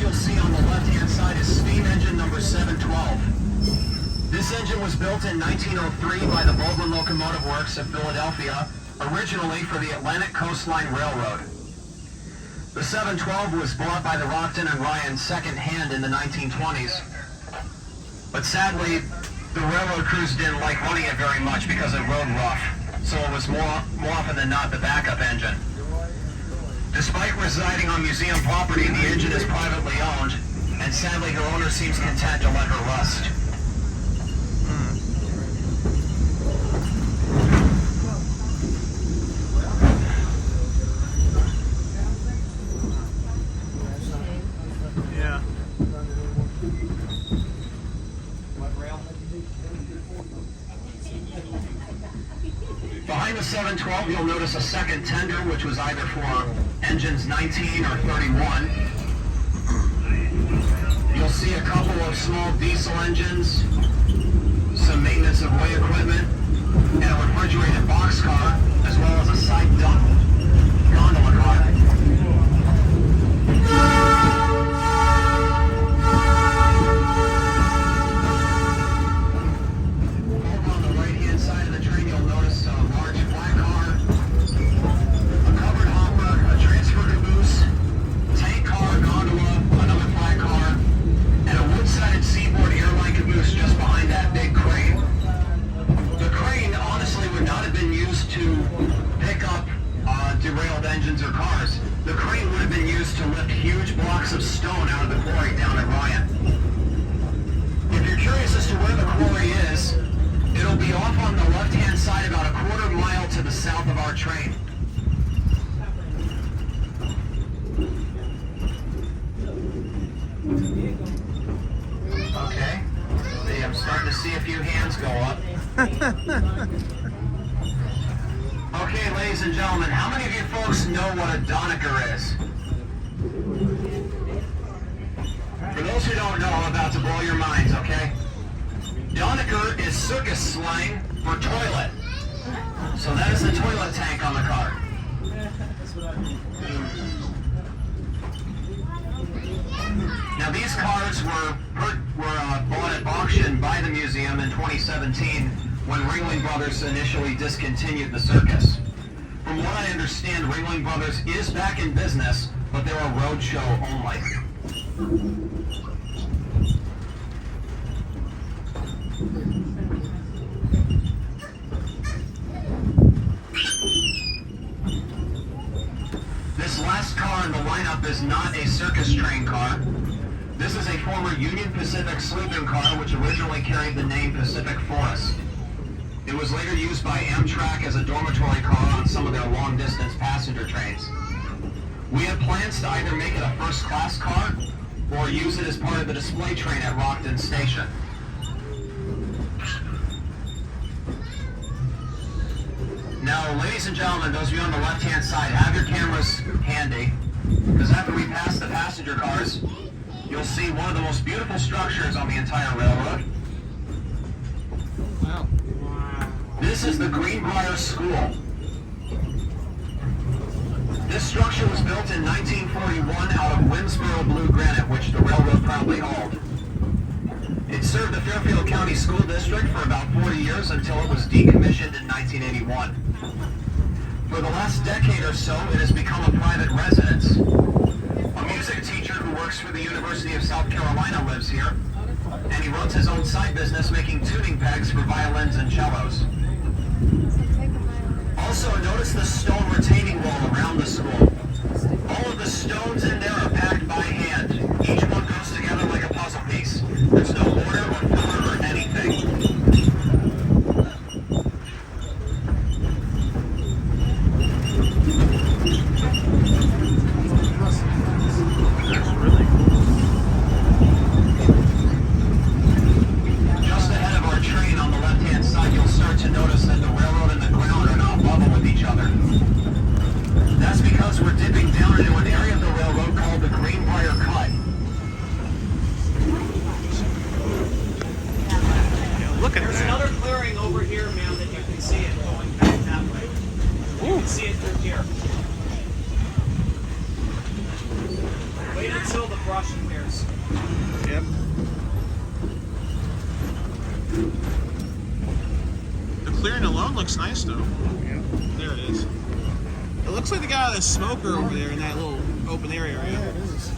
you'll see on the left-hand side is steam engine number 712. This engine was built in 1903 by the Baldwin Locomotive Works of Philadelphia, originally for the Atlantic Coastline Railroad. The 712 was bought by the Rockton and Ryan second-hand in the 1920s. But sadly, the railroad crews didn't like running it very much because it rode rough, so it was more often than not the backup engine. Despite residing on museum property, the engine is privately owned, and sadly her owner seems content to let her rust. Behind the 712, you'll notice a second tender, which was either for engines 19 or 31. You'll see a couple of small diesel engines, some maintenance of way equipment, and a refrigerated boxcar, as well as a side dump gondola car. Engines or cars. The crane would have been used to lift huge blocks of stone out of the quarry down at Ryan. If you're curious as to where the quarry is, it'll be off on the left-hand side about a quarter-mile to the south of our train. Okay. I'm starting to see a few hands go up. Okay, ladies and gentlemen, how many of you folks know what a Donecker is? For those who don't know, I'm about to blow your minds, okay? Donecker is circus slang for toilet. So that is the toilet tank on the car. Now these cars were bought at auction by the museum in 2017 when Ringling Brothers initially discontinued the circus. From what I understand, Ringling Brothers is back in business, but they're a roadshow only. This last car in the lineup is not a circus train car. This is a former Union Pacific sleeping car which originally carried the name Pacific Forest. It was later used by Amtrak as a dormitory car on some of their long-distance passenger trains. We had plans to either make it a first-class car or use it as part of the display train at Rockton Station. Now, ladies and gentlemen, those of you on the left-hand side, have your cameras handy, because after we pass the passenger cars, you'll see one of the most beautiful structures on the entire railroad. Wow. This is the Greenbrier School. This structure was built in 1941 out of Winnsboro blue granite, which the railroad proudly hauled. It served the Fairfield County School District for about 40 years until it was decommissioned in 1981. For the last decade or so, it has become a private residence. A music teacher who works for the University of South Carolina lives here, and he runs his own side business making tuning pegs for violins and cellos. Also, notice the stone retaining wall around the school. All of the stones in there are packed by hand. Each one goes together like a puzzle piece. There's no order or filler or anything. Just ahead of our train on the left-hand side, you'll start to notice that the railroad and the ground are not level with each other. clearing alone looks nice though. Yeah. There it is. It looks like they got a smoker over there in that little open area. Yeah, it is.